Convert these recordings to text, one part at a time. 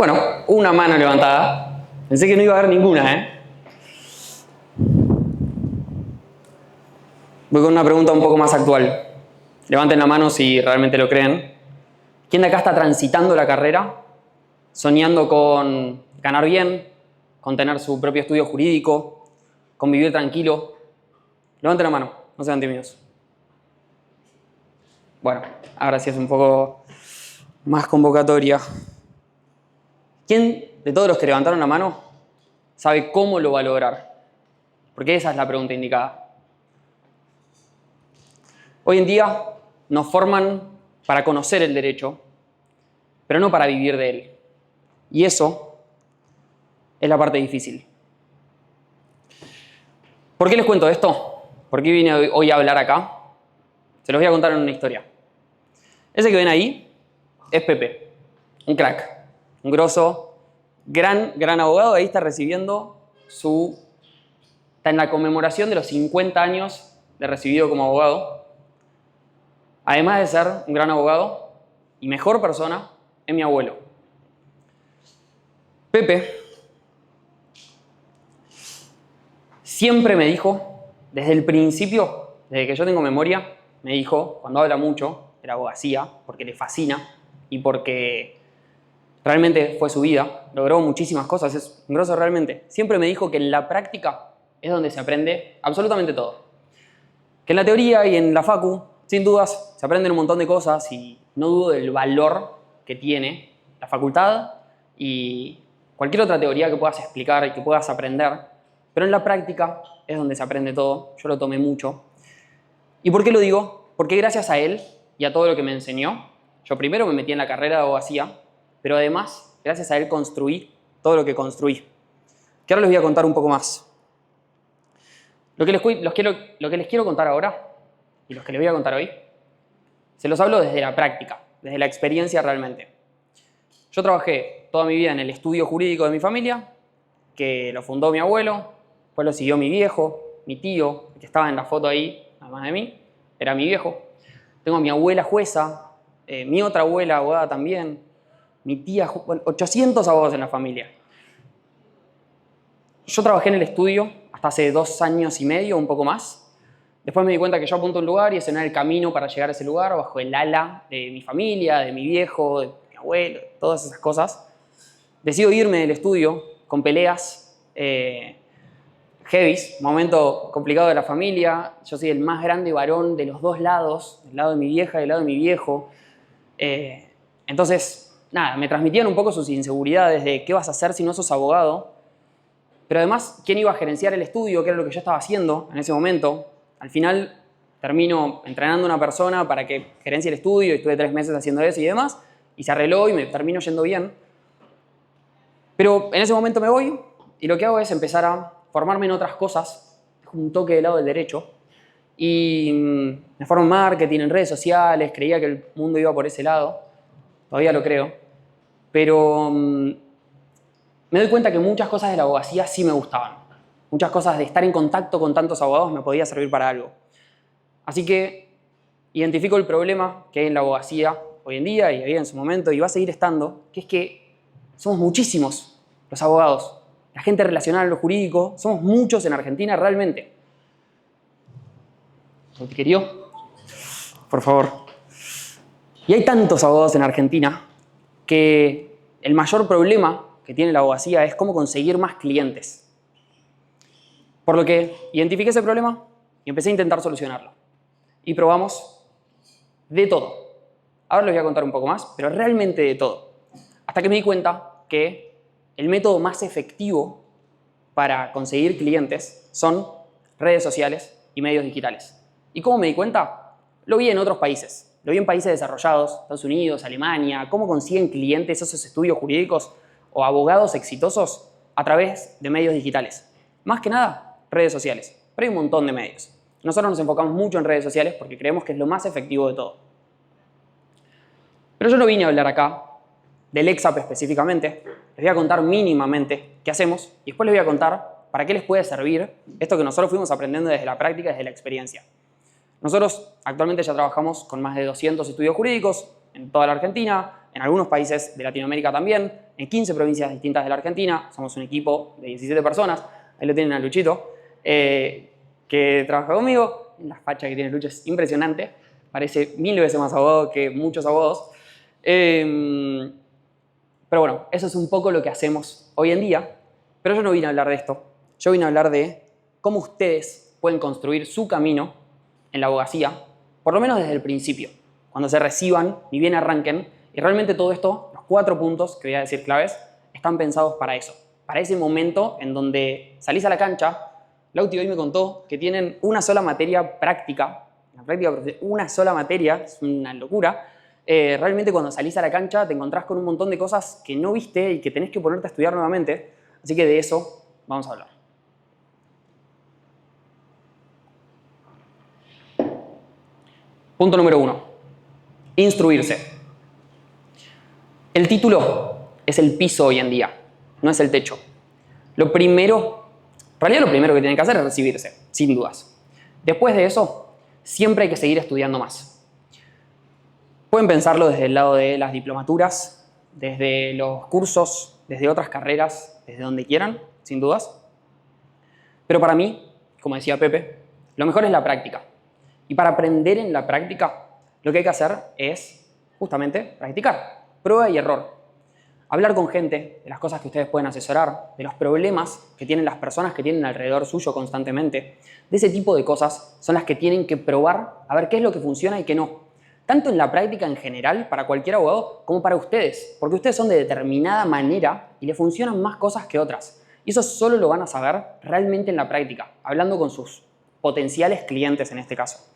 Bueno, una mano levantada. Pensé que no iba a haber ninguna, ¿eh? Voy con una pregunta un poco más actual. Levanten la mano si realmente lo creen. ¿Quién de acá está transitando la carrera, soñando con ganar bien, con tener su propio estudio jurídico, con vivir tranquilo? Levanten la mano, no sean tímidos. Bueno, ahora sí es un poco más convocatoria. ¿Quién de todos los que levantaron la mano sabe cómo lo va a lograr? Porque esa es la pregunta indicada. Hoy en día nos forman para conocer el derecho, pero no para vivir de él. Y eso es la parte difícil. ¿Por qué les cuento esto? ¿Por qué vine hoy a hablar acá? Se los voy a contar en una historia. Ese que ven ahí es Pepe, un crack, un grosso, gran abogado. Ahí está recibiendo está en la conmemoración de los 50 años de recibido como abogado. Además de ser un gran abogado y mejor persona, es mi abuelo. Pepe siempre me dijo, desde el principio, desde que yo tengo memoria, me dijo, cuando habla mucho de la abogacía, porque le fascina y porque realmente fue su vida, logró muchísimas cosas, es un grosso realmente. Siempre me dijo que en la práctica es donde se aprende absolutamente todo. Que en la teoría y en la facu, sin dudas, se aprenden un montón de cosas y no dudo del valor que tiene la facultad y cualquier otra teoría que puedas explicar y que puedas aprender, pero en la práctica es donde se aprende todo. Yo lo tomé mucho. ¿Y por qué lo digo? Porque gracias a él y a todo lo que me enseñó, yo primero me metí en la carrera de abogacía, pero además, gracias a él construí todo lo que construí. Que ahora les voy a contar un poco más. Lo que les quiero contar ahora y los que les voy a contar hoy, se los hablo desde la práctica, desde la experiencia realmente. Yo trabajé toda mi vida en el estudio jurídico de mi familia, que lo fundó mi abuelo, después lo siguió mi viejo, mi tío, que estaba en la foto ahí, además de mí, era mi viejo. Tengo a mi abuela jueza, mi otra abuela abogada también, mi tía, bueno, 800 abogados en la familia. Yo trabajé en el estudio hasta hace 2 años y medio, un poco más. Después me di cuenta que yo apunto a un lugar y ese no era el camino para llegar a ese lugar, bajo el ala de mi familia, de mi viejo, de mi abuelo, todas esas cosas. Decido irme del estudio con peleas heavies, momento complicado de la familia. Yo soy el más grande varón de los dos lados, del lado de mi vieja y del lado de mi viejo. Entonces, nada, me transmitían un poco sus inseguridades de qué vas a hacer si no sos abogado. Pero además, ¿quién iba a gerenciar el estudio? ¿Qué era lo que yo estaba haciendo en ese momento? Al final, termino entrenando a una persona para que gerencie el estudio y estuve 3 meses haciendo eso y demás. Y se arregló y me termino yendo bien. Pero en ese momento me voy y lo que hago es empezar a formarme en otras cosas, un toque del lado del derecho. Y me formo en marketing, en redes sociales, creía que el mundo iba por ese lado. Todavía lo creo. Pero me doy cuenta que muchas cosas de la abogacía sí me gustaban. Muchas cosas de estar en contacto con tantos abogados me podía servir para algo. Así que identifico el problema que hay en la abogacía hoy en día y había en su momento y va a seguir estando, que es que somos muchísimos los abogados. La gente relacionada a lo jurídico, somos muchos en Argentina realmente. ¿Te querido? Por favor. Y hay tantos abogados en Argentina que el mayor problema que tiene la abogacía es cómo conseguir más clientes. Por lo que identifiqué ese problema y empecé a intentar solucionarlo. Y probamos de todo. Ahora les voy a contar un poco más, pero realmente de todo. Hasta que me di cuenta que el método más efectivo para conseguir clientes son redes sociales y medios digitales. ¿Y cómo me di cuenta? Lo vi en otros países. Lo vi en países desarrollados, Estados Unidos, Alemania, cómo consiguen clientes esos estudios jurídicos o abogados exitosos a través de medios digitales. Más que nada, redes sociales. Pero hay un montón de medios. Nosotros nos enfocamos mucho en redes sociales porque creemos que es lo más efectivo de todo. Pero yo no vine a hablar acá del EXAP específicamente. Les voy a contar mínimamente qué hacemos y después les voy a contar para qué les puede servir esto que nosotros fuimos aprendiendo desde la práctica, desde la experiencia. Nosotros actualmente ya trabajamos con más de 200 estudios jurídicos en toda la Argentina, en algunos países de Latinoamérica también, en 15 provincias distintas de la Argentina. Somos un equipo de 17 personas. Ahí lo tienen a Luchito, que trabaja conmigo. La facha que tiene Lucho es impresionante. Parece 1000 veces más abogado que muchos abogados. Pero bueno, eso es un poco lo que hacemos hoy en día. Pero yo no vine a hablar de esto. Yo vine a hablar de cómo ustedes pueden construir su camino en la abogacía, por lo menos desde el principio, cuando se reciban, ni bien arranquen. Y realmente todo esto, los 4 puntos que voy a decir claves, están pensados para eso. Para ese momento en donde salís a la cancha. Lauti hoy me contó que tienen una sola materia práctica. La práctica, una sola materia, es una locura. Realmente cuando salís a la cancha te encontrás con un montón de cosas que no viste y que tenés que ponerte a estudiar nuevamente. Así que de eso vamos a hablar. Punto número 1. Instruirse. El título es el piso hoy en día, no es el techo. En realidad lo primero que tienen que hacer es recibirse, sin dudas. Después de eso, siempre hay que seguir estudiando más. Pueden pensarlo desde el lado de las diplomaturas, desde los cursos, desde otras carreras, desde donde quieran, sin dudas. Pero para mí, como decía Pepe, lo mejor es la práctica. Y para aprender en la práctica, lo que hay que hacer es justamente practicar, prueba y error. Hablar con gente de las cosas que ustedes pueden asesorar, de los problemas que tienen las personas que tienen alrededor suyo constantemente. De ese tipo de cosas son las que tienen que probar a ver qué es lo que funciona y qué no. Tanto en la práctica en general, para cualquier abogado, como para ustedes. Porque ustedes son de determinada manera y les funcionan más cosas que otras. Y eso solo lo van a saber realmente en la práctica, hablando con sus potenciales clientes en este caso.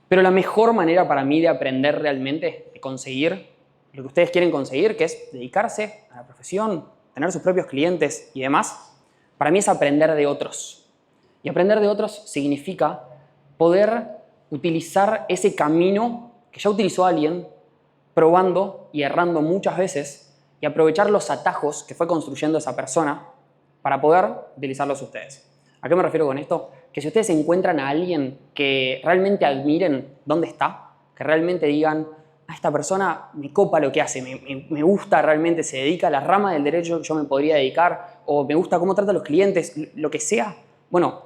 Pero la mejor manera para mí de aprender realmente, de conseguir lo que ustedes quieren conseguir, que es dedicarse a la profesión, tener sus propios clientes y demás, para mí es aprender de otros. Y aprender de otros significa poder utilizar ese camino que ya utilizó alguien, probando y errando muchas veces, y aprovechar los atajos que fue construyendo esa persona para poder utilizarlos ustedes. ¿A qué me refiero con esto? Que si ustedes encuentran a alguien que realmente admiren dónde está, que realmente digan, a esta persona me copa lo que hace, me gusta realmente, se dedica a la rama del derecho que yo me podría dedicar, o me gusta cómo trata a los clientes, lo que sea, bueno,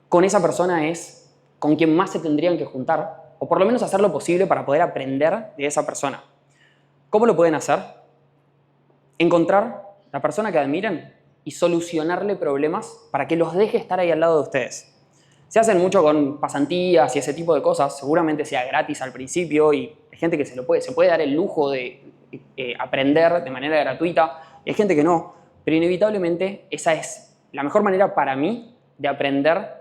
con esa persona es con quien más se tendrían que juntar, o por lo menos hacer lo posible para poder aprender de esa persona. ¿Cómo lo pueden hacer? Encontrar la persona que admiren y solucionarle problemas para que los deje estar ahí al lado de ustedes. Se hacen mucho con pasantías y ese tipo de cosas, seguramente sea gratis al principio y hay gente que se puede dar el lujo de aprender de manera gratuita y hay gente que no, pero inevitablemente esa es la mejor manera para mí de aprender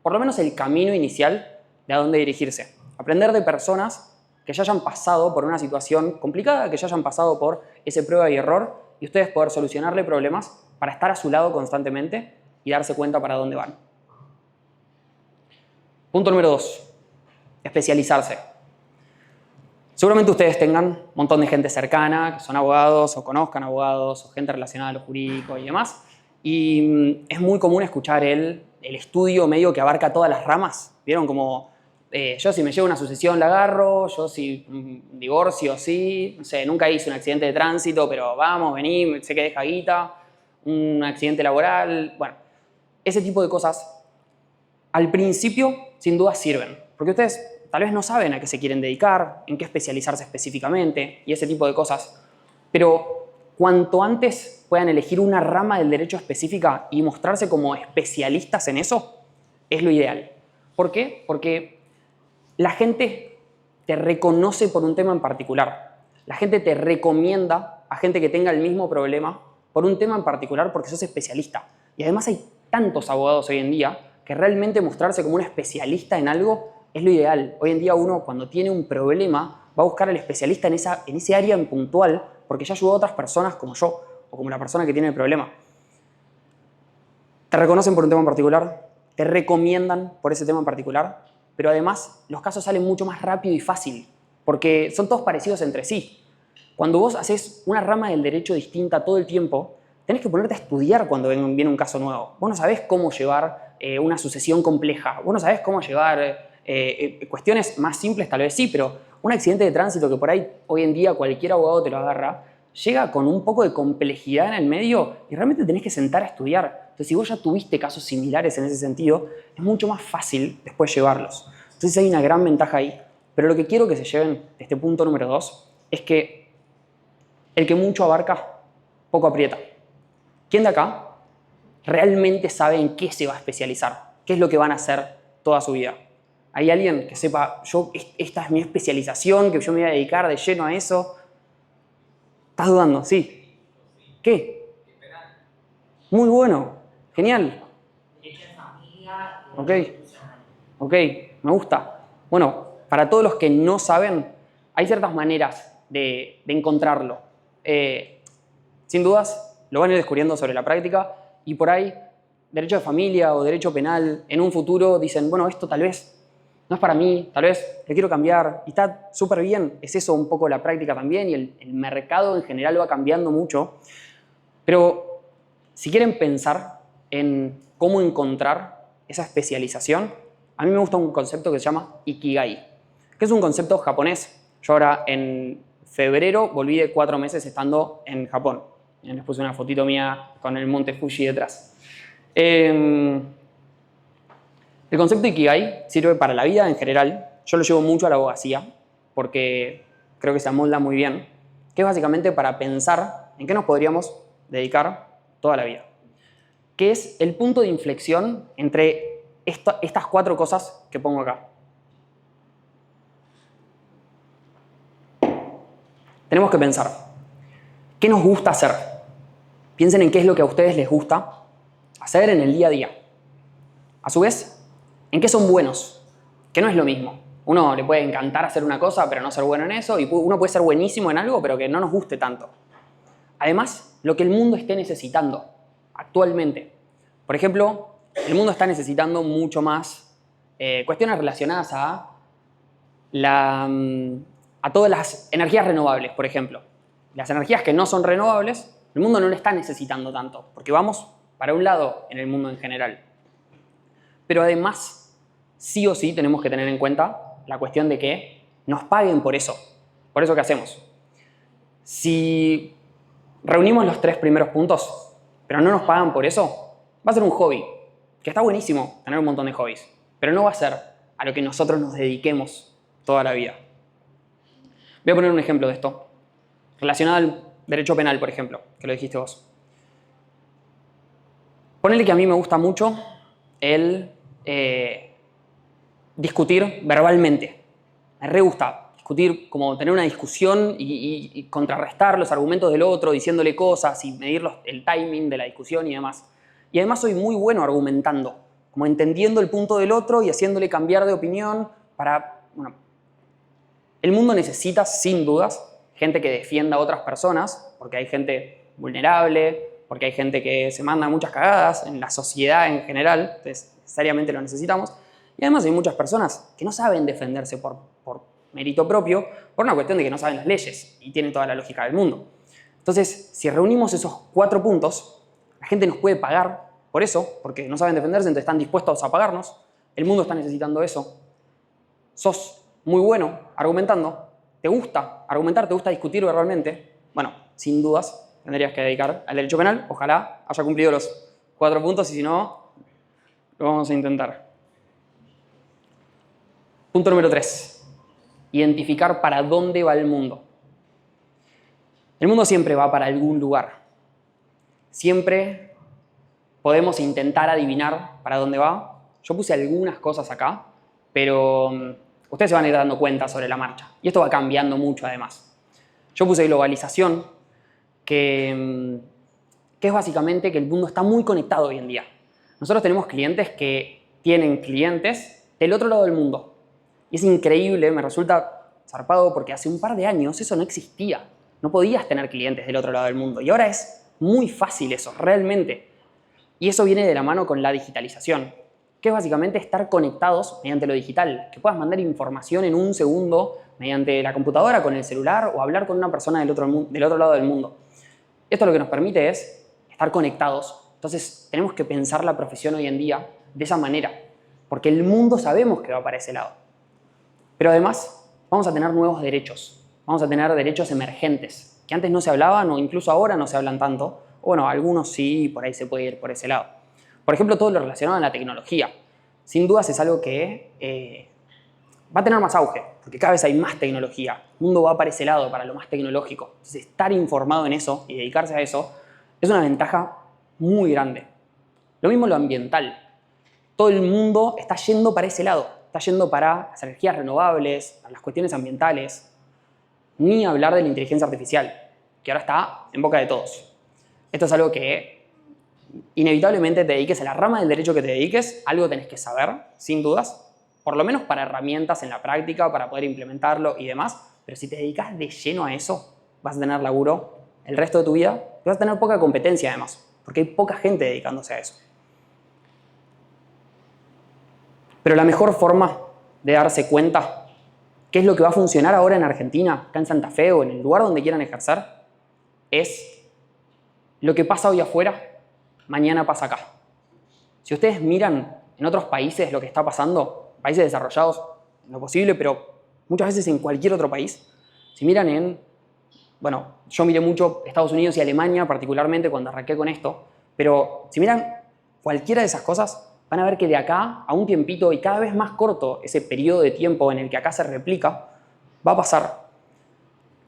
por lo menos el camino inicial de a dónde dirigirse. Aprender de personas que ya hayan pasado por una situación complicada, que ya hayan pasado por ese prueba y error y ustedes poder solucionarle problemas para estar a su lado constantemente y darse cuenta para dónde van. Punto número 2. Especializarse. Seguramente ustedes tengan un montón de gente cercana, que son abogados o conozcan abogados o gente relacionada a lo jurídico y demás. Y es muy común escuchar el estudio medio que abarca todas las ramas. ¿Vieron? Como yo si me llevo una sucesión la agarro, yo si divorcio sí, no sé, nunca hice un accidente de tránsito, pero vamos, vení, sé que deja guita, un accidente laboral, bueno, ese tipo de cosas al principio sin duda sirven, porque ustedes tal vez no saben a qué se quieren dedicar, en qué especializarse específicamente y ese tipo de cosas, pero cuanto antes puedan elegir una rama del derecho específica y mostrarse como especialistas en eso, es lo ideal. ¿Por qué? Porque la gente te reconoce por un tema en particular. La gente te recomienda a gente que tenga el mismo problema por un tema en particular porque sos especialista. Y además hay tantos abogados hoy en día que realmente mostrarse como un especialista en algo es lo ideal. Hoy en día uno cuando tiene un problema va a buscar al especialista en ese área en puntual porque ya ayudó a otras personas como yo o como la persona que tiene el problema. Te reconocen por un tema en particular, te recomiendan por ese tema en particular, pero además los casos salen mucho más rápido y fácil porque son todos parecidos entre sí. Cuando vos haces una rama del derecho distinta todo el tiempo, tenés que ponerte a estudiar cuando viene un caso nuevo. Vos no sabés cómo llevar una sucesión compleja, vos no sabés cómo llevar Cuestiones más simples tal vez sí, pero un accidente de tránsito que por ahí hoy en día cualquier abogado te lo agarra, llega con un poco de complejidad en el medio y realmente tenés que sentar a estudiar. Entonces, si vos ya tuviste casos similares en ese sentido, es mucho más fácil después llevarlos. Entonces hay una gran ventaja ahí. Pero lo que quiero que se lleven de este punto número 2 es que el que mucho abarca, poco aprieta. ¿Quién de acá realmente sabe en qué se va a especializar? ¿Qué es lo que van a hacer toda su vida? ¿Hay alguien que sepa, esta es mi especialización, que yo me voy a dedicar de lleno a eso? ¿Estás dudando? Sí. ¿Qué? Muy bueno. Genial. Ok. Ok, me gusta. Bueno, para todos los que no saben, hay ciertas maneras de encontrarlo. Sin dudas, lo van a ir descubriendo sobre la práctica y por ahí, derecho de familia o derecho penal, en un futuro dicen, bueno, esto tal vez no es para mí, tal vez le quiero cambiar y está súper bien. Es eso un poco la práctica también y el mercado en general va cambiando mucho. Pero si quieren pensar en cómo encontrar esa especialización, a mí me gusta un concepto que se llama Ikigai, que es un concepto japonés. Yo ahora en febrero volví de 4 meses estando en Japón. Les puse una fotito mía con el monte Fuji detrás. El concepto Ikigai sirve para la vida en general. Yo lo llevo mucho a la abogacía porque creo que se amolda muy bien, que es básicamente para pensar en qué nos podríamos dedicar toda la vida. Que es el punto de inflexión entre estas 4 cosas que pongo acá. Tenemos que pensar, ¿qué nos gusta hacer? Piensen en qué es lo que a ustedes les gusta hacer en el día a día. A su vez, ¿en qué son buenos? Que no es lo mismo. Uno le puede encantar hacer una cosa, pero no ser bueno en eso, y uno puede ser buenísimo en algo, pero que no nos guste tanto. Además, lo que el mundo esté necesitando actualmente. Por ejemplo, el mundo está necesitando mucho más cuestiones relacionadas a todas las energías renovables, por ejemplo. Las energías que no son renovables, el mundo no lo está necesitando tanto, porque vamos para un lado en el mundo en general. Pero además, sí o sí tenemos que tener en cuenta la cuestión de que nos paguen por eso. Por eso que hacemos. Si reunimos los 3 primeros puntos, pero no nos pagan por eso, va a ser un hobby, que está buenísimo tener un montón de hobbies, pero no va a ser a lo que nosotros nos dediquemos toda la vida. Voy a poner un ejemplo de esto, relacionado al derecho penal, por ejemplo, que lo dijiste vos. Ponele que a mí me gusta mucho el discutir verbalmente. Me re gusta discutir, como tener una discusión y contrarrestar los argumentos del otro, diciéndole cosas y medir el timing de la discusión y demás. Y además soy muy bueno argumentando, como entendiendo el punto del otro y haciéndole cambiar de opinión para... Bueno, el mundo necesita, sin dudas, gente que defienda a otras personas, porque hay gente vulnerable, porque hay gente que se manda muchas cagadas en la sociedad en general, entonces necesariamente lo necesitamos. Y además hay muchas personas que no saben defenderse por mérito propio, por una cuestión de que no saben las leyes, y tienen toda la lógica del mundo. Entonces, si reunimos esos 4 puntos, la gente nos puede pagar por eso, porque no saben defenderse, entonces están dispuestos a pagarnos. El mundo está necesitando eso. Sos muy bueno argumentando, te gusta argumentar, te gusta discutir verbalmente. Bueno, sin dudas, tendrías que dedicar al derecho penal. Ojalá haya cumplido los 4 puntos y si no, lo vamos a intentar. Punto número 3. Identificar para dónde va el mundo. El mundo siempre va para algún lugar. Siempre podemos intentar adivinar para dónde va. Yo puse algunas cosas acá, pero ustedes se van a ir dando cuenta sobre la marcha. Y esto va cambiando mucho además. Yo puse globalización, que es básicamente que el mundo está muy conectado hoy en día. Nosotros tenemos clientes que tienen clientes del otro lado del mundo. Y es increíble, me resulta zarpado porque hace un par de años eso no existía. No podías tener clientes del otro lado del mundo. Y ahora es muy fácil eso, realmente. Y eso viene de la mano con la digitalización, que es básicamente estar conectados mediante lo digital. Que puedas mandar información en un segundo mediante la computadora, con el celular o hablar con una persona del otro lado del mundo. Esto lo que nos permite es estar conectados. Entonces tenemos que pensar la profesión hoy en día de esa manera. Porque el mundo sabemos que va para ese lado. Pero además vamos a tener nuevos derechos. Vamos a tener derechos emergentes, que antes no se hablaban o incluso ahora no se hablan tanto. Bueno, algunos sí, por ahí se puede ir por ese lado. Por ejemplo, todo lo relacionado a la tecnología. Sin dudas es algo que va a tener más auge, porque cada vez hay más tecnología. El mundo va para ese lado, para lo más tecnológico. Entonces, estar informado en eso y dedicarse a eso es una ventaja muy grande. Lo mismo lo ambiental. Todo el mundo está yendo para ese lado. Está yendo para las energías renovables, para las cuestiones ambientales. Ni hablar de la inteligencia artificial, que ahora está en boca de todos. Esto es algo que inevitablemente te dediques a la rama del derecho que te dediques, algo tenés que saber, sin dudas, por lo menos para herramientas en la práctica, para poder implementarlo y demás, pero si te dedicas de lleno a eso, vas a tener laburo el resto de tu vida y vas a tener poca competencia además, porque hay poca gente dedicándose a eso. Pero la mejor forma de darse cuenta qué es lo que va a funcionar ahora en Argentina, acá en Santa Fe o en el lugar donde quieran ejercer, es lo que pasa hoy afuera, mañana pasa acá. Si ustedes miran en otros países lo que está pasando, países desarrollados en lo posible, pero muchas veces en cualquier otro país, si miran bueno, yo miré mucho Estados Unidos y Alemania particularmente cuando arranqué con esto, pero si miran cualquiera de esas cosas, van a ver que de acá a un tiempito y cada vez más corto ese periodo de tiempo en el que acá se replica, va a pasar.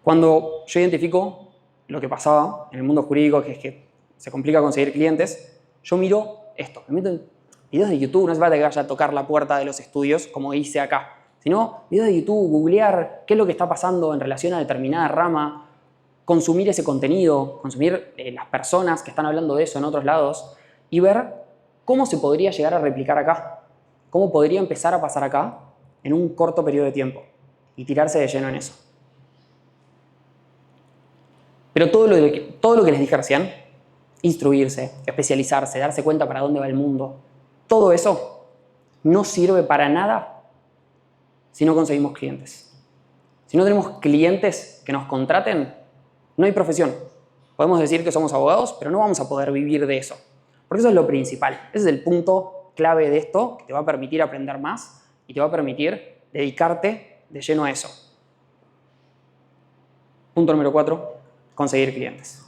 Cuando yo identifico lo que pasaba en el mundo jurídico, que es que se complica conseguir clientes, yo miro esto, me meto en videos de YouTube, no hace falta que vaya a tocar la puerta de los estudios como hice acá, sino videos de YouTube, googlear qué es lo que está pasando en relación a determinada rama, consumir ese contenido, consumir las personas que están hablando de eso en otros lados y ver cómo se podría llegar a replicar acá, cómo podría empezar a pasar acá en un corto periodo de tiempo y tirarse de lleno en eso. Pero todo lo que les dije recién, instruirse, especializarse, darse cuenta para dónde va el mundo, todo eso no sirve para nada si no conseguimos clientes. Si no tenemos clientes que nos contraten, no hay profesión. Podemos decir que somos abogados, pero no vamos a poder vivir de eso. Porque eso es lo principal. Ese es el punto clave de esto que te va a permitir aprender más y te va a permitir dedicarte de lleno a eso. Punto número 4, conseguir clientes.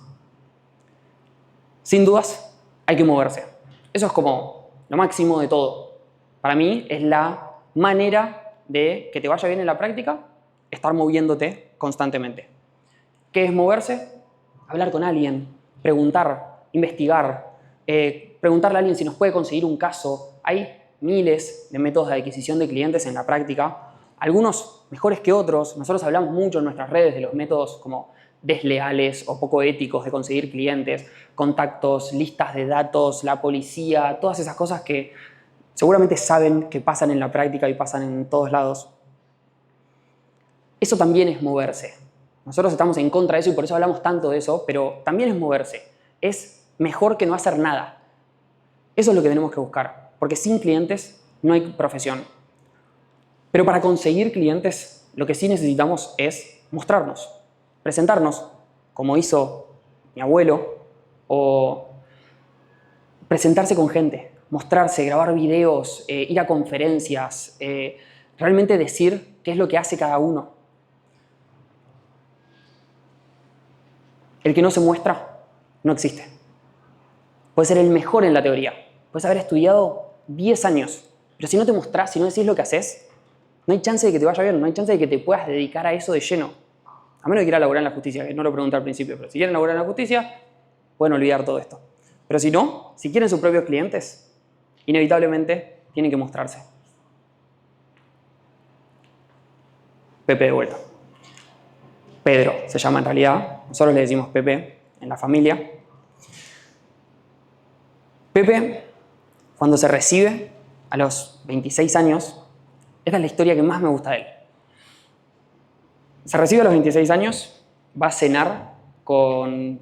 Sin dudas, hay que moverse. Eso es como lo máximo de todo. Para mí es la manera de que te vaya bien en la práctica, estar moviéndote constantemente. ¿Qué es moverse? Hablar con alguien, preguntar, investigar, preguntarle a alguien si nos puede conseguir un caso. Hay miles de métodos de adquisición de clientes en la práctica, algunos mejores que otros. Nosotros hablamos mucho en nuestras redes de los métodos como desleales o poco éticos de conseguir clientes, contactos, listas de datos, la policía, todas esas cosas que seguramente saben que pasan en la práctica y pasan en todos lados. Eso también es moverse. Nosotros estamos en contra de eso y por eso hablamos tanto de eso, pero también es moverse. Es mejor que no hacer nada. Eso es lo que tenemos que buscar, porque sin clientes no hay profesión. Pero para conseguir clientes, lo que sí necesitamos es mostrarnos, presentarnos, como hizo mi abuelo, o presentarse con gente, mostrarse, grabar videos, ir a conferencias, realmente decir qué es lo que hace cada uno. El que no se muestra no existe. Puedes ser el mejor en la teoría, puedes haber estudiado 10 años, pero si no te mostrás, si no decís lo que haces, no hay chance de que te vaya bien, no hay chance de que te puedas dedicar a eso de lleno. A menos que quieras laburar en la justicia, que no lo pregunté al principio, pero si quieren laburar en la justicia, pueden olvidar todo esto. Pero si no, si quieren sus propios clientes, inevitablemente tienen que mostrarse. Pepe de vuelta. Pedro se llama en realidad, nosotros le decimos Pepe en la familia. Pepe, cuando se recibe a los 26 años, esta es la historia que más me gusta de él. Se recibe a los 26 años, va a cenar con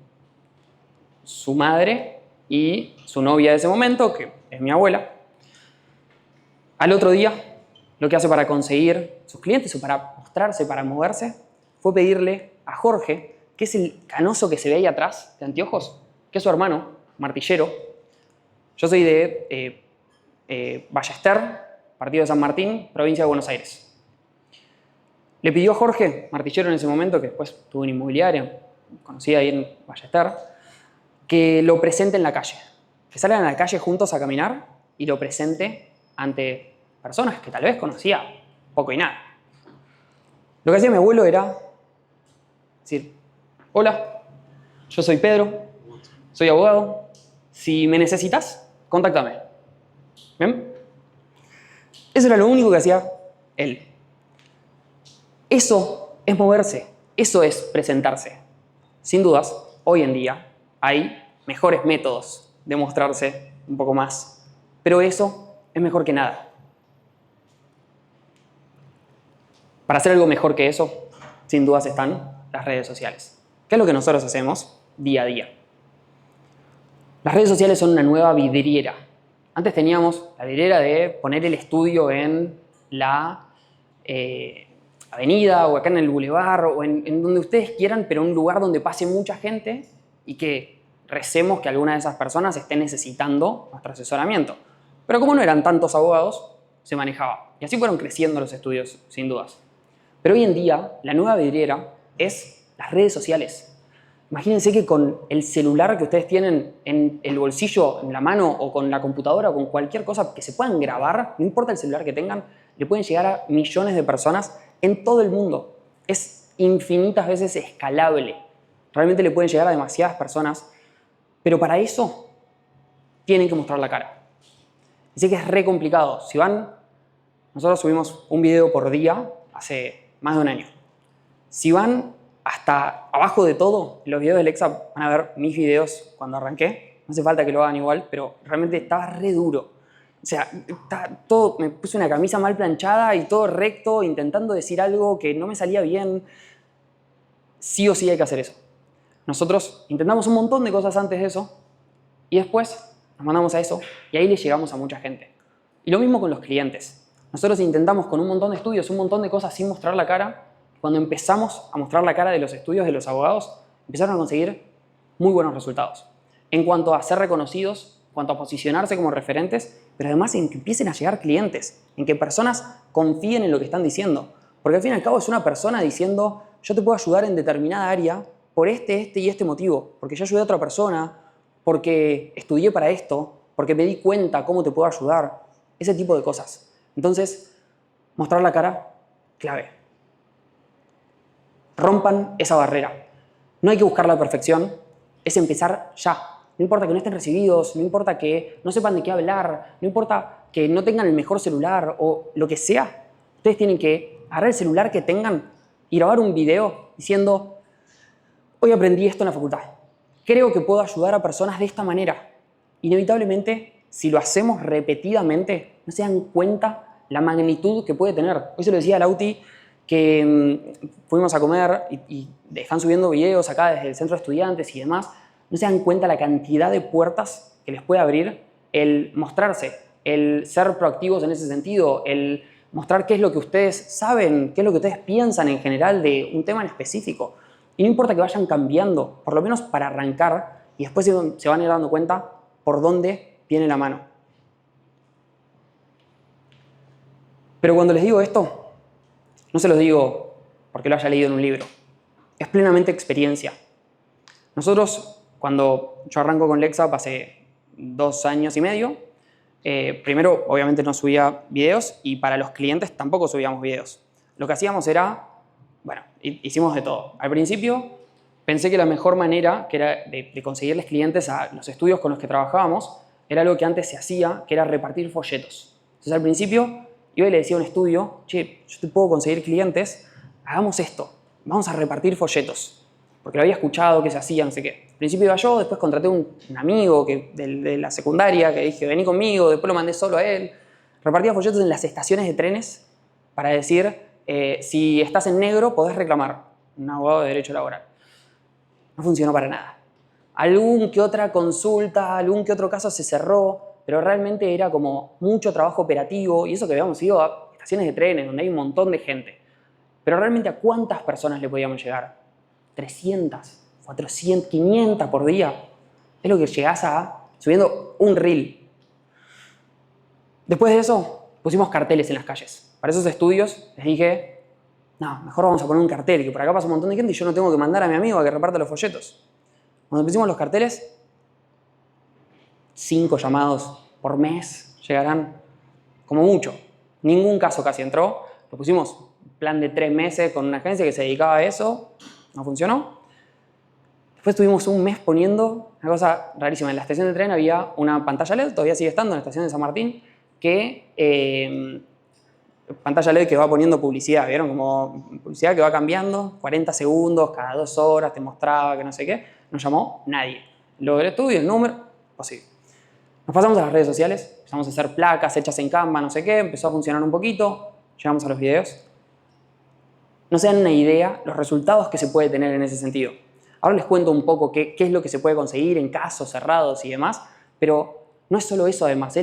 su madre y su novia de ese momento, que es mi abuela. Al otro día, lo que hace para conseguir sus clientes o para mostrarse, para moverse, fue pedirle a Jorge, que es el canoso que se ve ahí atrás, de anteojos, que es su hermano, martillero. Yo soy de Ballester, partido de San Martín, provincia de Buenos Aires. Le pidió a Jorge, martillero en ese momento, que después tuvo una inmobiliaria, conocida ahí en Ballester, que lo presente en la calle. Que salgan a la calle juntos a caminar y lo presente ante personas que tal vez conocía poco y nada. Lo que hacía mi abuelo era decir, hola, yo soy Pedro, soy abogado, si me necesitas, contáctame. ¿Bien? Eso era lo único que hacía él. Eso es moverse, eso es presentarse. Sin dudas, hoy en día hay mejores métodos de mostrarse un poco más, pero eso es mejor que nada. Para hacer algo mejor que eso, sin dudas están las redes sociales. ¿Qué es lo que nosotros hacemos día a día? Las redes sociales son una nueva vidriera. Antes teníamos la vidriera de poner el estudio en la avenida o acá en el bulevar o en donde ustedes quieran, pero un lugar donde pase mucha gente y que recemos que alguna de esas personas esté necesitando nuestro asesoramiento. Pero como no eran tantos abogados, se manejaba. Y así fueron creciendo los estudios, sin dudas. Pero hoy en día, la nueva vidriera es las redes sociales. Imagínense que con el celular que ustedes tienen en el bolsillo, en la mano, o con la computadora, o con cualquier cosa que se puedan grabar, no importa el celular que tengan, le pueden llegar a millones de personas en todo el mundo. Es infinitas veces escalable. Realmente le pueden llegar a demasiadas personas, pero para eso tienen que mostrar la cara. Y sé que es re complicado. Si van, nosotros subimos un video por día hace más de un año. Si van hasta abajo de todo, en los videos del Lexa van a ver mis videos cuando arranqué. No hace falta que lo hagan igual, pero realmente estaba re duro. O sea, todo, me puse una camisa mal planchada y todo recto, intentando decir algo que no me salía bien. Sí o sí hay que hacer eso. Nosotros intentamos un montón de cosas antes de eso y después nos mandamos a eso y ahí le llegamos a mucha gente. Y lo mismo con los clientes. Nosotros intentamos con un montón de estudios, un montón de cosas sin mostrar la cara. Cuando empezamos a mostrar la cara de los estudios de los abogados, empezaron a conseguir muy buenos resultados. En cuanto a ser reconocidos, en cuanto a posicionarse como referentes, pero además en que empiecen a llegar clientes, en que personas confíen en lo que están diciendo. Porque al fin y al cabo es una persona diciendo, yo te puedo ayudar en determinada área por este y este motivo. Porque yo ayudé a otra persona, porque estudié para esto, porque me di cuenta cómo te puedo ayudar. Ese tipo de cosas. Entonces, mostrar la cara, clave. Rompan esa barrera. No hay que buscar la perfección, es empezar ya. No importa que no estén recibidos, no importa que no sepan de qué hablar, no importa que no tengan el mejor celular o lo que sea. Ustedes tienen que agarrar el celular que tengan y grabar un video diciendo, hoy aprendí esto en la facultad. Creo que puedo ayudar a personas de esta manera. Inevitablemente, si lo hacemos repetidamente, no se dan cuenta la magnitud que puede tener. Hoy se lo decía a Lauti que fuimos a comer y están subiendo videos acá desde el centro de estudiantes y demás. No se dan cuenta la cantidad de puertas que les puede abrir el mostrarse, el ser proactivos en ese sentido, el mostrar qué es lo que ustedes saben, qué es lo que ustedes piensan en general de un tema en específico. Y no importa que vayan cambiando, por lo menos para arrancar, y después se van a ir dando cuenta por dónde viene la mano. Pero cuando les digo esto, no se los digo porque lo haya leído en un libro. Es plenamente experiencia. Nosotros, cuando yo arranco con Lexa hace 2 años y medio, primero obviamente no subía videos y para los clientes tampoco subíamos videos. Lo que hacíamos era, bueno, hicimos de todo. Al principio pensé que la mejor manera que era de conseguirles clientes a los estudios con los que trabajábamos era algo que antes se hacía, que era repartir folletos. Entonces al principio iba y le decía a un estudio, che, yo te puedo conseguir clientes, hagamos esto, vamos a repartir folletos. Porque lo había escuchado que se hacía, no sé qué. Al principio iba yo, después contraté un amigo de la secundaria que dije, vení conmigo, después lo mandé solo a él. Repartía folletos en las estaciones de trenes para decir, si estás en negro podés reclamar. Un abogado de derecho laboral. No funcionó para nada. Algún que otra consulta, algún que otro caso se cerró, pero realmente era como mucho trabajo operativo y eso que habíamos ido a estaciones de trenes donde hay un montón de gente. Pero realmente ¿a cuántas personas le podíamos llegar? 300, 400, 500 por día. Es lo que llegás a subiendo un reel. Después de eso pusimos carteles en las calles. Para esos estudios les dije, no, mejor vamos a poner un cartel, que por acá pasa un montón de gente y yo no tengo que mandar a mi amigo a que reparta los folletos. Cuando pusimos los carteles, 5 llamados por mes llegarán, como mucho. Ningún caso casi entró. Lo pusimos plan de 3 meses con una agencia que se dedicaba a eso. No funcionó. Después tuvimos un mes poniendo una cosa rarísima. En la estación de tren había una pantalla LED, todavía sigue estando en la estación de San Martín, que pantalla LED que va poniendo publicidad, ¿vieron? Como publicidad que va cambiando, 40 segundos, cada 2 horas te mostraba que no sé qué. No llamó nadie. Lo del estudio, el número, posible. Nos pasamos a las redes sociales, empezamos a hacer placas hechas en Canva, no sé qué, empezó a funcionar un poquito, llegamos a los videos. No se dan una idea los resultados que se puede tener en ese sentido. Ahora les cuento un poco qué es lo que se puede conseguir en casos cerrados y demás, pero no es solo eso además,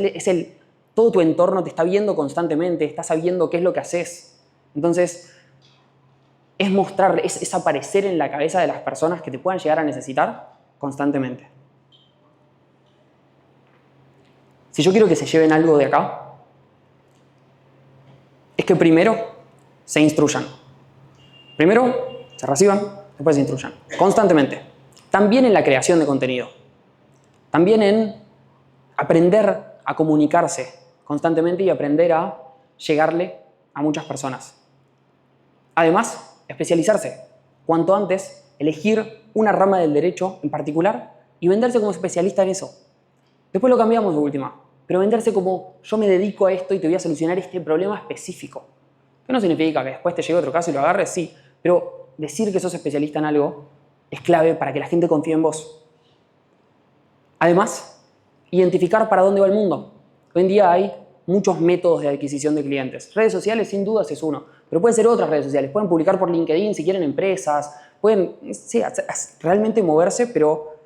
todo tu entorno te está viendo constantemente, está sabiendo qué es lo que haces. Entonces, es mostrar, es aparecer en la cabeza de las personas que te puedan llegar a necesitar constantemente. Si yo quiero que se lleven algo de acá, es que primero se instruyan. Primero se reciban, después se instruyan. Constantemente. También en la creación de contenido. También en aprender a comunicarse constantemente y aprender a llegarle a muchas personas. Además, especializarse. Cuanto antes, elegir una rama del derecho en particular y venderse como especialista en eso. Después lo cambiamos de última, pero venderse como yo me dedico a esto y te voy a solucionar este problema específico. Que no significa que después te llegue otro caso y lo agarres, sí, pero decir que sos especialista en algo es clave para que la gente confíe en vos. Además, identificar para dónde va el mundo. Hoy en día hay muchos métodos de adquisición de clientes. Redes sociales sin dudas es uno, pero pueden ser otras redes sociales. Pueden publicar por LinkedIn si quieren empresas, pueden realmente moverse, pero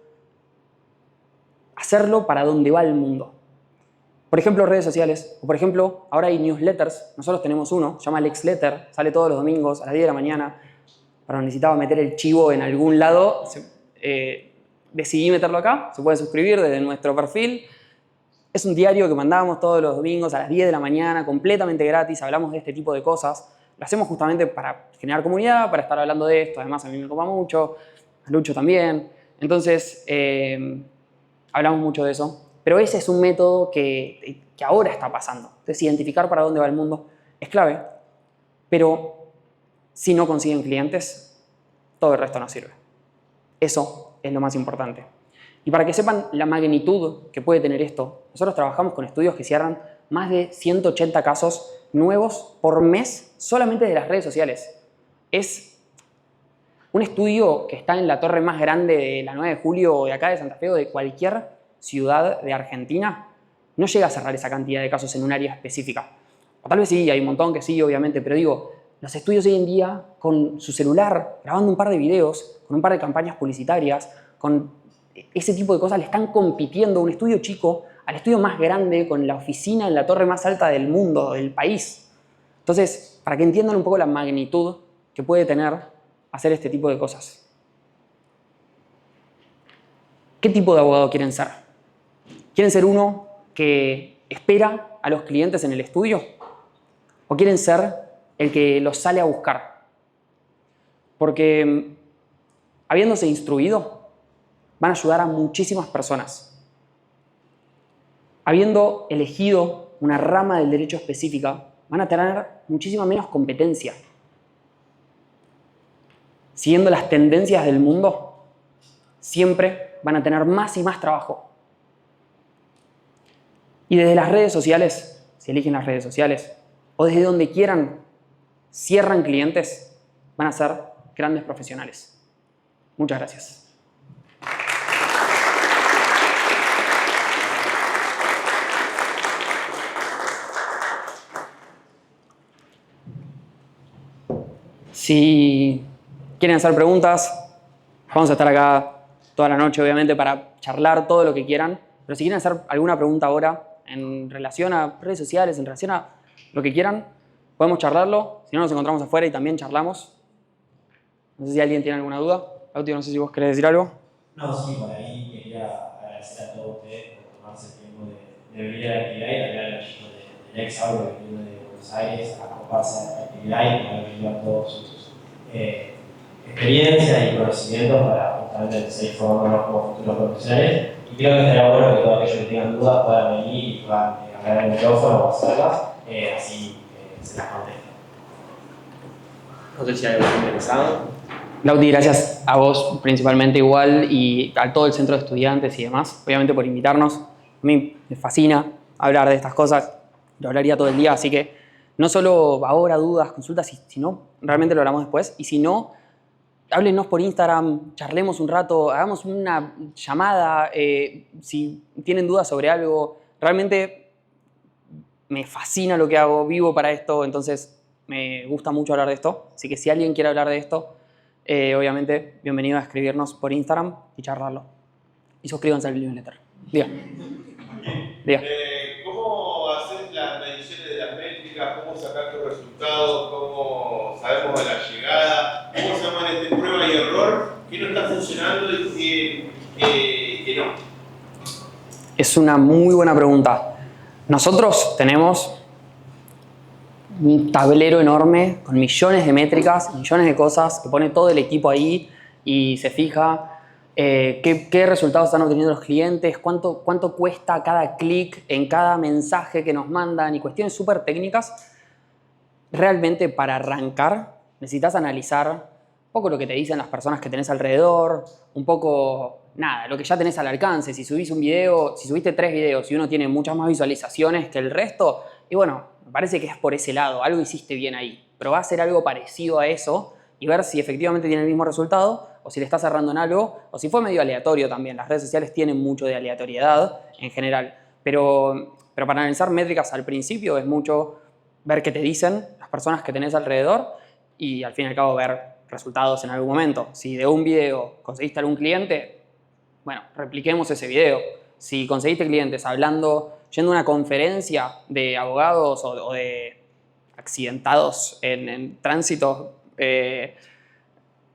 hacerlo para dónde va el mundo. Por ejemplo, redes sociales, o por ejemplo, ahora hay newsletters, nosotros tenemos uno, se llama Lex Letter, sale todos los domingos a las 10 de la mañana, pero necesitaba meter el chivo en algún lado, decidí meterlo acá, se puede suscribir desde nuestro perfil. Es un diario que mandamos todos los domingos a las 10 de la mañana, completamente gratis, hablamos de este tipo de cosas. Lo hacemos justamente para generar comunidad, para estar hablando de esto, además a mí me copa mucho, a Lucho también. Entonces, hablamos mucho de eso. Pero ese es un método que ahora está pasando. Entonces, identificar para dónde va el mundo es clave, pero si no consiguen clientes, todo el resto no sirve. Eso es lo más importante. Y para que sepan la magnitud que puede tener esto, nosotros trabajamos con estudios que cierran más de 180 casos nuevos por mes solamente de las redes sociales. Es un estudio que está en la torre más grande de la 9 de julio o de acá de Santa Fe o de cualquier ciudad de Argentina, no llega a cerrar esa cantidad de casos en un área específica. O tal vez sí, hay un montón que sí, obviamente, pero digo, los estudios hoy en día, con su celular, grabando un par de videos, con un par de campañas publicitarias, con ese tipo de cosas, le están compitiendo un estudio chico al estudio más grande, con la oficina en la torre más alta del mundo, del país. Entonces, para que entiendan un poco la magnitud que puede tener hacer este tipo de cosas. ¿Qué tipo de abogado quieren ser? ¿Quieren ser uno que espera a los clientes en el estudio? ¿O quieren ser el que los sale a buscar? Porque habiéndose instruido, van a ayudar a muchísimas personas. Habiendo elegido una rama del derecho específica, van a tener muchísima menos competencia. Siguiendo las tendencias del mundo, siempre van a tener más y más trabajo. Y desde las redes sociales, si eligen las redes sociales, o desde donde quieran, cierran clientes, van a ser grandes profesionales. Muchas gracias. Si quieren hacer preguntas, vamos a estar acá toda la noche, obviamente, para charlar todo lo que quieran. Pero si quieren hacer alguna pregunta ahora en relación a redes sociales, en relación a lo que quieran, podemos charlarlo. Si no, nos encontramos afuera y también charlamos. No sé si alguien tiene alguna duda. Claudio, no sé si vos querés decir algo. No, sí, por ahí quería agradecer a todos ustedes por tomarse el tiempo de venir a la actividad y también a los chicos del ex Auro que vinieron de Buenos Aires a coparse a la actividad y poder brindar todos sus experiencias y conocimientos para justamente seguir formándonos como futuros profesionales. Y creo que estaría bueno que todos aquellos que tengan dudas puedan venir y puedan agarrar el micrófono o hacerlas, así se las contesta. No sé si hay algo interesado. Lauti, gracias a vos principalmente igual y a todo el centro de estudiantes y demás, obviamente por invitarnos. A mí me fascina hablar de estas cosas, lo hablaría todo el día, así que no solo ahora dudas, consultas, sino realmente lo hablamos después. Y si no, háblenos por Instagram, charlemos un rato, hagamos una llamada, si tienen dudas sobre algo. Realmente me fascina lo que hago, vivo para esto, entonces me gusta mucho hablar de esto. Así que si alguien quiere hablar de esto, obviamente, bienvenido a escribirnos por Instagram y charlarlo. Y suscríbanse al newsletter. Diga. ¿Cómo haces las mediciones de las métricas? ¿Cómo sacas tus resultados? ¿Cómo sabemos de la llegada? ¿Cómo se llaman este prueba y error? ¿Qué no está funcionando y qué no? Es una muy buena pregunta. Nosotros tenemos un tablero enorme con millones de métricas, millones de cosas, que pone todo el equipo ahí y se fija qué resultados están obteniendo los clientes, cuánto cuesta cada clic en cada mensaje que nos mandan y cuestiones súper técnicas. Realmente para arrancar necesitas analizar un poco lo que te dicen las personas que tenés alrededor, un poco, nada, lo que ya tenés al alcance. Si subís un video, si subiste 3 videos y uno tiene muchas más visualizaciones que el resto, y bueno, me parece que es por ese lado, algo hiciste bien ahí. Probá a hacer algo parecido a eso y ver si efectivamente tiene el mismo resultado o si le estás cerrando en algo o si fue medio aleatorio también. Las redes sociales tienen mucho de aleatoriedad en general, pero para analizar métricas al principio es mucho ver qué te dicen las personas que tenés alrededor y al fin y al cabo ver resultados en algún momento. Si de un video conseguiste algún cliente, bueno, repliquemos ese video. Si conseguiste clientes hablando, yendo a una conferencia de abogados o de accidentados en tránsito,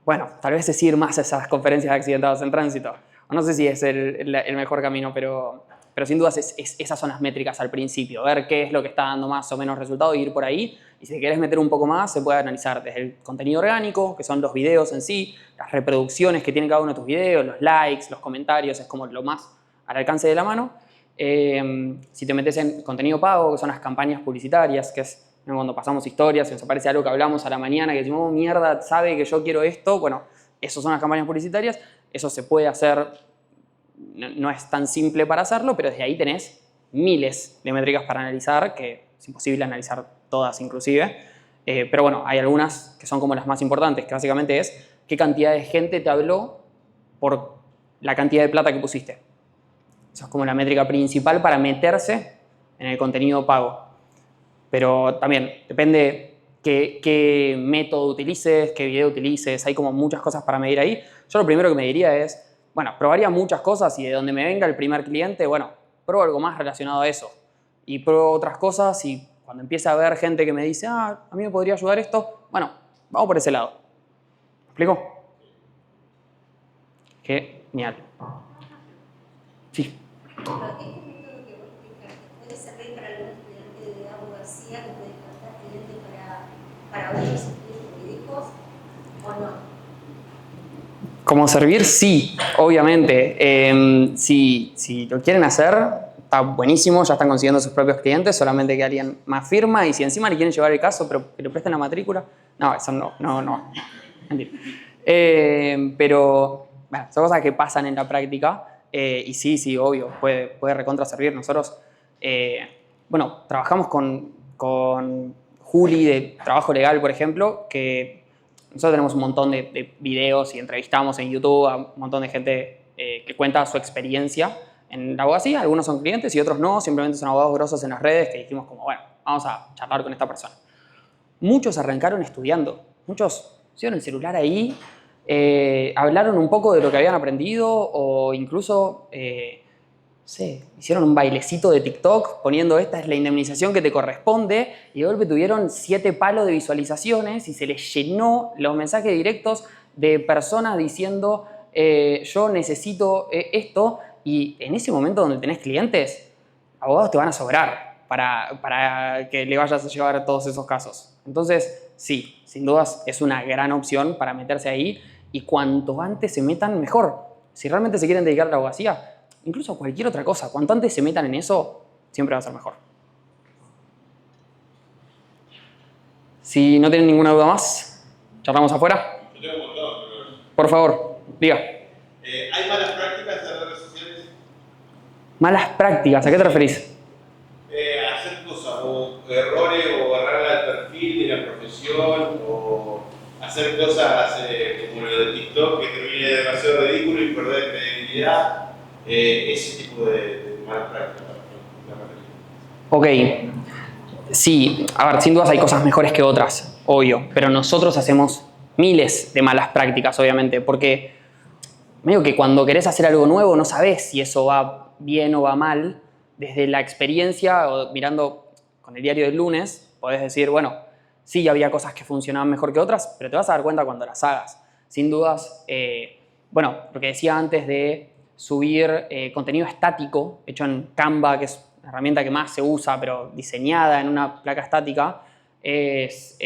bueno, tal vez es ir más a esas conferencias de accidentados en tránsito. O no sé si es el mejor camino, pero sin dudas esas son las métricas al principio. Ver qué es lo que está dando más o menos resultado y ir por ahí. Y si querés meter un poco más, se puede analizar desde el contenido orgánico, que son los videos en sí, las reproducciones que tiene cada uno de tus videos, los likes, los comentarios, es como lo más al alcance de la mano. Si te metes en contenido pago, que son las campañas publicitarias, que es cuando pasamos historias, si nos aparece algo que hablamos a la mañana, que decimos, oh, mierda, sabe que yo quiero esto, bueno, eso son las campañas publicitarias, eso se puede hacer, no es tan simple para hacerlo, pero desde ahí tenés miles de métricas para analizar, que es imposible analizar todas inclusive, pero bueno, hay algunas que son como las más importantes, que básicamente es qué cantidad de gente te habló por la cantidad de plata que pusiste. Esa es como la métrica principal para meterse en el contenido pago. Pero también depende qué método utilices, qué video utilices, hay como muchas cosas para medir ahí. Yo lo primero que me diría es, bueno, probaría muchas cosas y de donde me venga el primer cliente, bueno, pruebo algo más relacionado a eso. Y pruebo otras cosas y cuando empiece a ver gente que me dice, a mí me podría ayudar esto, bueno, vamos por ese lado. ¿Me explico? Genial. Sí. ¿Este método que vos explicaste puede servir para algún estudiante de abogacía que puede captar clientes para otros estudios jurídicos o no? Como servir, sí, obviamente. Si lo quieren hacer, está buenísimo, ya están consiguiendo sus propios clientes, solamente que alguien más firma y si encima le quieren llevar el caso, pero que le presten la matrícula, no, eso no. Mentira. Pero, bueno, son cosas que pasan en la práctica. Y sí, obvio, puede recontra servir. Nosotros, bueno, trabajamos con Juli de Trabajo Legal, por ejemplo, que nosotros tenemos un montón de videos y entrevistamos en YouTube a un montón de gente que cuenta su experiencia en la abogacía. Algunos son clientes y otros no, simplemente son abogados grosos en las redes que dijimos como, bueno, vamos a charlar con esta persona. Muchos arrancaron estudiando, muchos pusieron el celular ahí, hablaron un poco de lo que habían aprendido o incluso, hicieron un bailecito de TikTok poniendo esta es la indemnización que te corresponde y de golpe tuvieron 7 palos de visualizaciones y se les llenó los mensajes directos de personas diciendo yo necesito esto y en ese momento donde tenés clientes, abogados te van a sobrar. para que le vayas a llevar todos esos casos. Entonces, sí, sin dudas es una gran opción para meterse ahí y cuanto antes se metan, mejor. Si realmente se quieren dedicar a la abogacía, incluso a cualquier otra cosa, cuanto antes se metan en eso, siempre va a ser mejor. Si no tienen ninguna duda más, charlamos afuera. Yo tengo un montón, pero... Por favor, diga. ¿Hay malas prácticas en las redes sociales? Malas prácticas, ¿a qué te referís? Hacer cosas, o errores, o agarrar al perfil de la profesión, o hacer cosas como lo de TikTok que termine demasiado ridículo y perder credibilidad. Ese tipo de malas prácticas. Ok. Sí, a ver, sin dudas hay cosas mejores que otras, obvio, pero nosotros hacemos miles de malas prácticas, obviamente, porque medio que cuando querés hacer algo nuevo no sabés si eso va bien o va mal. Desde la experiencia, o mirando con el diario del lunes, podés decir, bueno, sí había cosas que funcionaban mejor que otras, pero te vas a dar cuenta cuando las hagas. Sin dudas, bueno, lo que decía antes de subir contenido estático, hecho en Canva, que es la herramienta que más se usa, pero diseñada en una placa estática, es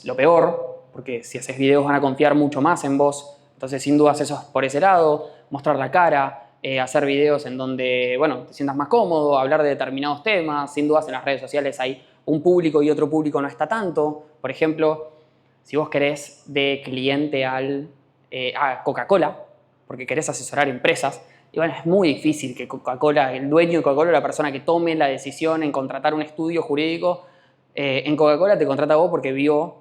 lo peor, porque si haces videos van a confiar mucho más en vos. Entonces, sin dudas, eso es por ese lado, mostrar la cara, hacer videos en donde, bueno, te sientas más cómodo, hablar de determinados temas. Sin dudas, en las redes sociales hay un público y otro público no está tanto. Por ejemplo, si vos querés de cliente a Coca-Cola, porque querés asesorar empresas, y bueno, es muy difícil que Coca-Cola, el dueño de Coca-Cola, la persona que tome la decisión en contratar un estudio jurídico, en Coca-Cola te contrata a vos porque vio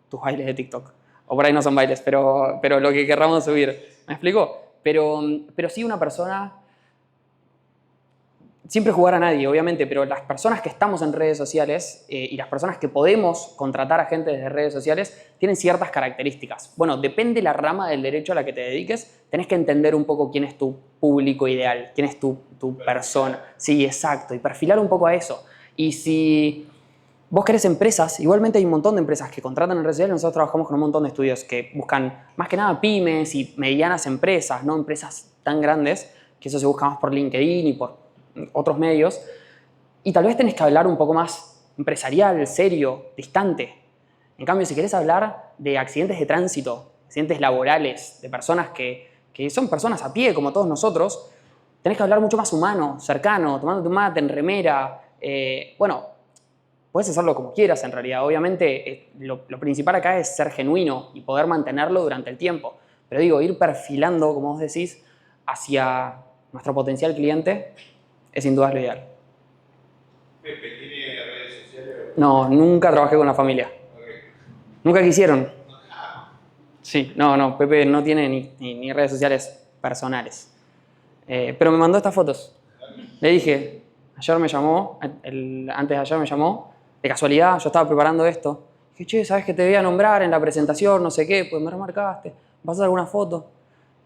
tus bailes de TikTok. O por ahí no son bailes, pero lo que querramos subir. ¿Me explico? Pero sí una persona... Siempre jugar a nadie, obviamente, pero las personas que estamos en redes sociales y las personas que podemos contratar a gente desde redes sociales tienen ciertas características. Bueno, depende la rama del derecho a la que te dediques, tenés que entender un poco quién es tu público ideal, quién es tu persona. Sí, exacto, y perfilar un poco a eso. Y si vos querés empresas, igualmente hay un montón de empresas que contratan en redes sociales. Nosotros trabajamos con un montón de estudios que buscan más que nada pymes y medianas empresas, no empresas tan grandes, que eso se busca más por LinkedIn y por otros medios, y tal vez tenés que hablar un poco más empresarial, serio, distante. En cambio, si querés hablar de accidentes de tránsito, accidentes laborales, de personas que son personas a pie, como todos nosotros, tenés que hablar mucho más humano, cercano, tomándote un mate en remera. Bueno, puedes hacerlo como quieras en realidad. Obviamente, lo principal acá es ser genuino y poder mantenerlo durante el tiempo. Pero digo, ir perfilando, como vos decís, hacia nuestro potencial cliente es sin duda lo ideal. ¿Pepe tiene redes sociales? No, nunca trabajé con la familia. Okay. Nunca quisieron. Sí, no, Pepe no tiene ni redes sociales personales. Pero me mandó estas fotos. Le dije, ayer me llamó, antes de ayer me llamó, de casualidad, yo estaba preparando esto. Dije, che, ¿sabes que te voy a nombrar en la presentación? No sé qué, pues me remarcaste. ¿Me pasas alguna foto?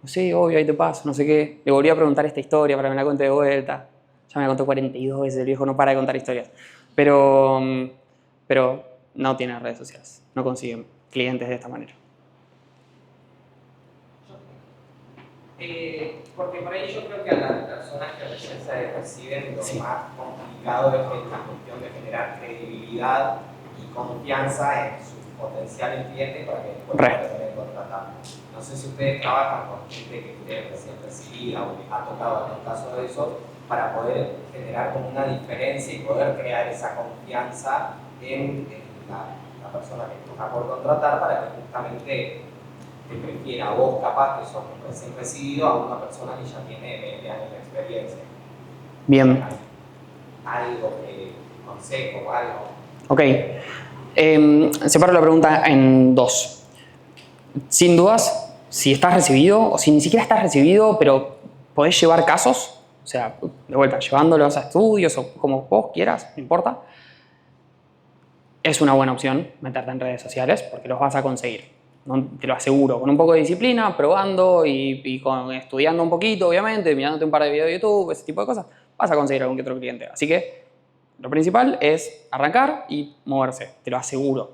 Sí, obvio, ahí te paso, no sé qué. Le volví a preguntar esta historia para que me la cuente de vuelta. Ya me la contó 42 veces, el viejo no para de contar historias. Pero no tiene redes sociales, no consiguen clientes de esta manera. Porque por ahí yo creo que a las personas que recién se reciben lo más complicado es esta cuestión de generar credibilidad y confianza en sus potenciales clientes para que después puedan contratar. No sé si ustedes trabajan con gente que esté recién recibida o les ha tocado algún caso de eso, para poder generar como una diferencia y poder crear esa confianza en la persona que está por contratar, para que justamente te prefiera a vos, capaz que sos un recién recibido, a una persona que ya tiene 20 años de experiencia. Bien. Algo que, consejo, algo. Ok. Separo la pregunta en dos. Sin dudas, si estás recibido o si ni siquiera estás recibido, pero podés llevar casos, o sea, de vuelta, llevándolos a estudios o como vos quieras, no importa, es una buena opción meterte en redes sociales porque los vas a conseguir. No, te lo aseguro, con un poco de disciplina, probando y estudiando un poquito, obviamente, mirándote un par de videos de YouTube, ese tipo de cosas, vas a conseguir algún que otro cliente. Así que lo principal es arrancar y moverse, te lo aseguro.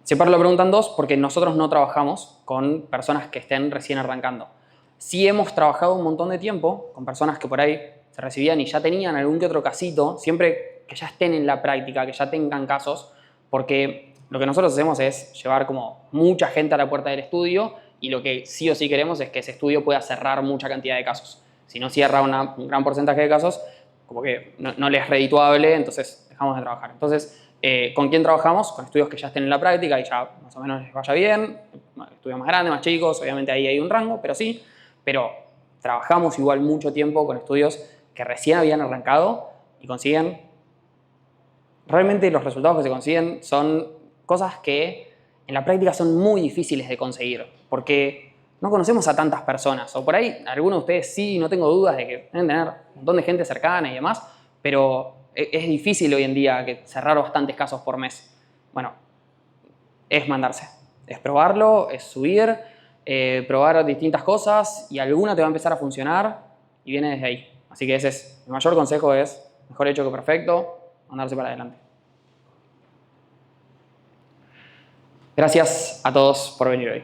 Separo la pregunta en dos porque nosotros no trabajamos con personas que estén recién arrancando. Sí hemos trabajado un montón de tiempo con personas que por ahí se recibían y ya tenían algún que otro casito, siempre que ya estén en la práctica, que ya tengan casos, porque lo que nosotros hacemos es llevar como mucha gente a la puerta del estudio y lo que sí o sí queremos es que ese estudio pueda cerrar mucha cantidad de casos. Si no cierra un gran porcentaje de casos, como que no les es redituable, entonces dejamos de trabajar. Entonces, ¿con quién trabajamos? Con estudios que ya estén en la práctica y ya más o menos les vaya bien, estudios más grandes, más chicos, obviamente ahí hay un rango, pero sí, pero trabajamos igual mucho tiempo con estudios que recién habían arrancado y consiguen, realmente los resultados que se consiguen son cosas que en la práctica son muy difíciles de conseguir, porque no conocemos a tantas personas, o por ahí algunos de ustedes sí, no tengo dudas de que deben tener un montón de gente cercana y demás, pero es difícil hoy en día cerrar bastantes casos por mes. Bueno, es mandarse, es probarlo, es subir, probar distintas cosas y alguna te va a empezar a funcionar y viene desde ahí. Así que ese es mi mayor consejo, es mejor hecho que perfecto, mandarse para adelante. Gracias a todos por venir hoy.